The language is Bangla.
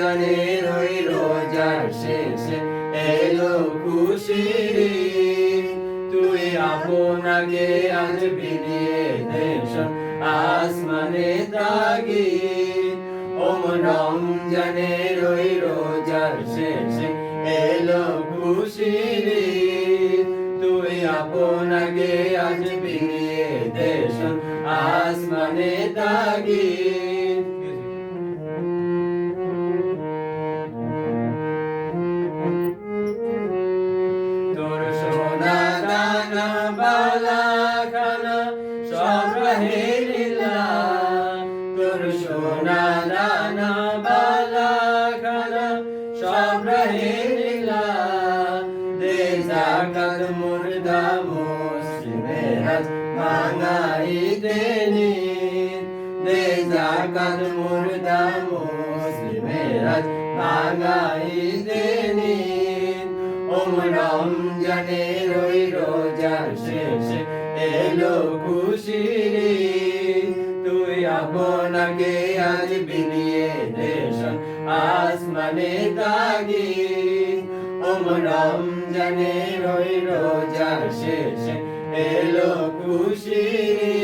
রমজানের ওই রোজার শেষে এলো খুশির ঈদ। তুই আপনাকে আজ বিলিয়ে দেশ আসমানে তাগিদ। ও রমজানের ওই রোজার শেষে এলো খুশির ঈদ। তুই আপনাকে আজ বিলিয়ে দেশ আসমানে তাগিদ। তোর সোনা দানা বালা খানা সব রহে লিল্লাহ। তোর সোনা দানা বালা খানা সব রহে লিল্লাহ। দে যাকাত মুর্দা মুসলিমের আজ ভাঙাইতে নিদ। দে যাকাত মুর্দা মুসলিমের আজ ভাঙাইতে নিদ। ও রমজানের ওই রোজার শেষে এলো খুশির ঈদ। তুই আপনাকে আজ বিলিয়ে দেশ আসমানে তাগিদ। ও রমজানের ওই রোজার শেষে এলো খুশির ঈদ।